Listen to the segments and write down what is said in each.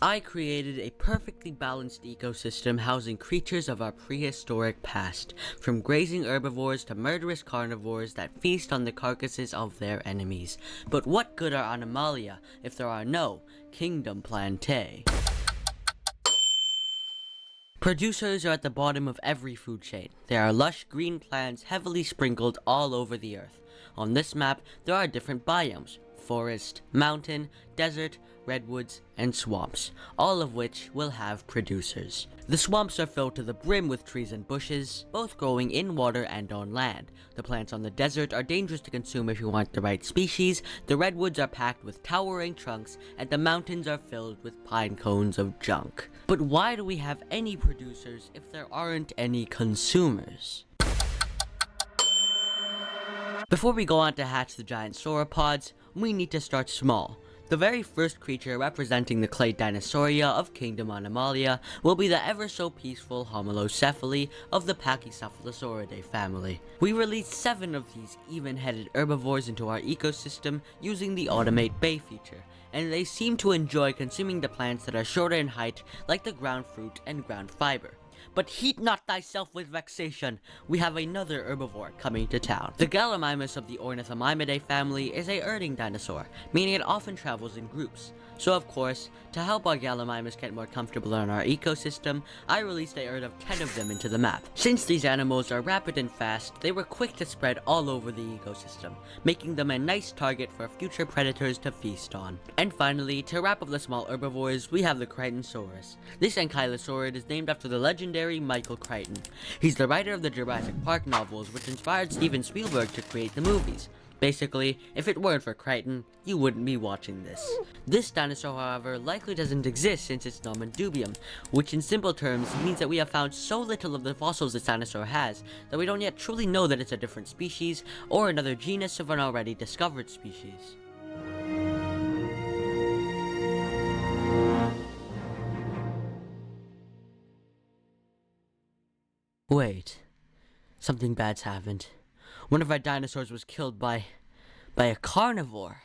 I created a perfectly balanced ecosystem housing creatures of our prehistoric past, from grazing herbivores to murderous carnivores that feast on the carcasses of their enemies. But what good are Animalia if there are no Kingdom Plantae? Producers are at the bottom of every food chain. There are lush green plants heavily sprinkled all over the earth. On this map, there are different biomes: forest, mountain, desert, redwoods, and swamps, all of which will have producers. The swamps are filled to the brim with trees and bushes, both growing in water and on land. The plants on the desert are dangerous to consume if you want the right species, the redwoods are packed with towering trunks, and the mountains are filled with pine cones of junk. But why do we have any producers if there aren't any consumers? Before we go on to hatch the giant sauropods, we need to start small. The very first creature representing the clade Dinosauria of Kingdom Animalia will be the ever-so-peaceful Homalocephali of the Pachycephalosauridae family. We released 7 of these even-headed herbivores into our ecosystem using the Automate Bay feature, and they seem to enjoy consuming the plants that are shorter in height, like the ground fruit and ground fiber. But heat not thyself with vexation, we have another herbivore coming to town. The Gallimimus of the Ornithomimidae family is a herding dinosaur, meaning it often travels in groups. So of course, to help our Gallimimus get more comfortable in our ecosystem, I released a herd of 10 of them into the map. Since these animals are rapid and fast, they were quick to spread all over the ecosystem, making them a nice target for future predators to feast on. And finally, to wrap up the small herbivores, we have the Crichtonsaurus. This ankylosaurid is named after the legendary Michael Crichton. He's the writer of the Jurassic Park novels, which inspired Steven Spielberg to create the movies. Basically, if it weren't for Crichton, you wouldn't be watching this. This dinosaur, however, likely doesn't exist since it's nomen dubium, which in simple terms means that we have found so little of the fossils this dinosaur has that we don't yet truly know that it's a different species or another genus of an already discovered species. Wait, something bad's happened. One of our dinosaurs was killed by a carnivore.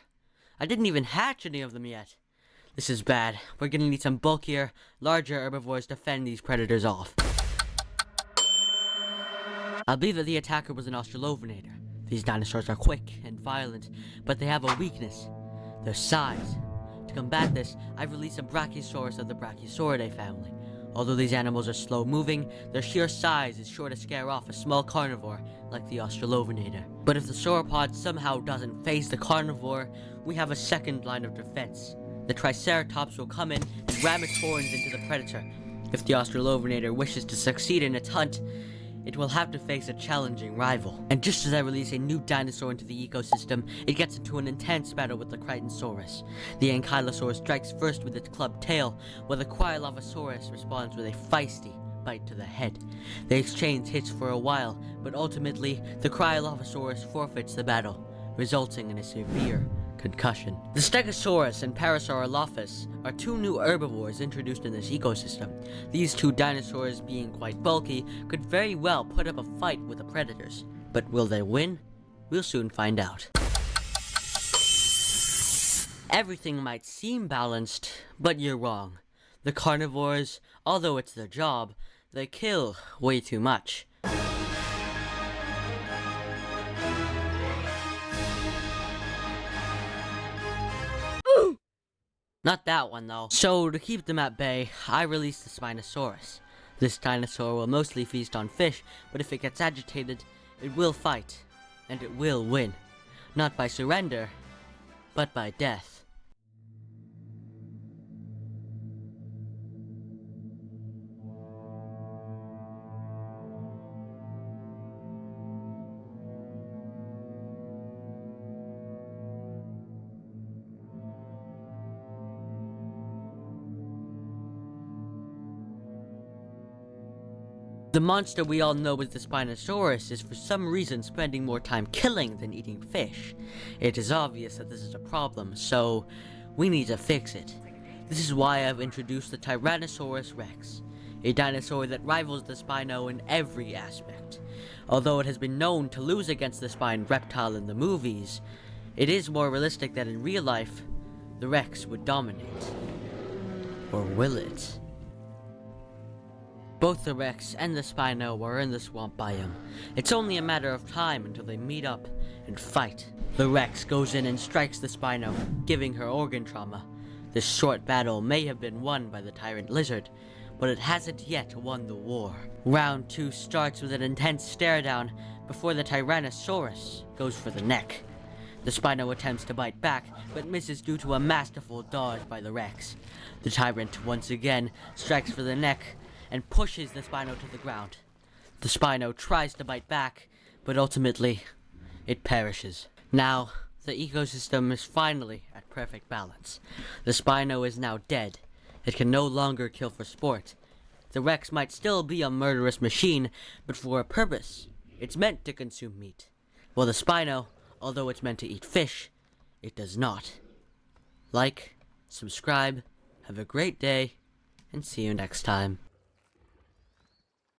I didn't even hatch any of them yet. This is bad. We're gonna need some bulkier, larger herbivores to fend these predators off. I believe that the attacker was an Australopithecus. These dinosaurs are quick and violent, but they have a weakness: their size. To combat this, I've released a Brachiosaurus of the Brachiosauridae family. Although these animals are slow-moving, their sheer size is sure to scare off a small carnivore like the Australopithecus. But if the sauropod somehow doesn't phase the carnivore, we have a second line of defense. The Triceratops will come in and ram its horns into the predator. If the Australopithecus wishes to succeed in its hunt, it will have to face a challenging rival. And just as I release a new dinosaur into the ecosystem, it gets into an intense battle with the Crichtonsaurus. The Ankylosaurus strikes first with its clubbed tail, while the Cryolophosaurus responds with a feisty bite to the head. They exchange hits for a while, but ultimately, the Cryolophosaurus forfeits the battle, resulting in a severe concussion. The Stegosaurus and Parasaurolophus are 2 new herbivores introduced in this ecosystem. These 2 dinosaurs, being quite bulky, could very well put up a fight with the predators. But will they win? We'll soon find out. Everything might seem balanced, but you're wrong. The carnivores, although it's their job, they kill way too much. Not that one, though. So, to keep them at bay, I released the Spinosaurus. This dinosaur will mostly feast on fish, but if it gets agitated, it will fight, and it will win. Not by surrender, but by death. The monster we all know as the Spinosaurus is for some reason spending more time killing than eating fish. It is obvious that this is a problem, so we need to fix it. This is why I've introduced the Tyrannosaurus Rex, a dinosaur that rivals the Spino in every aspect. Although it has been known to lose against the spined reptile in the movies, it is more realistic that in real life, the Rex would dominate. Or will it? Both the Rex and the Spino were in the swamp biome. It's only a matter of time until they meet up and fight. The Rex goes in and strikes the Spino, giving her organ trauma. This short battle may have been won by the Tyrant Lizard, but it hasn't yet won the war. Round 2 starts with an intense stare down before the Tyrannosaurus goes for the neck. The Spino attempts to bite back, but misses due to a masterful dodge by the Rex. The Tyrant once again strikes for the neck and pushes the Spino to the ground. The Spino tries to bite back, but ultimately, it perishes. Now, the ecosystem is finally at perfect balance. The Spino is now dead. It can no longer kill for sport. The Rex might still be a murderous machine, but for a purpose. It's meant to consume meat. While the Spino, although it's meant to eat fish, it does not. Like, subscribe, have a great day, and see you next time.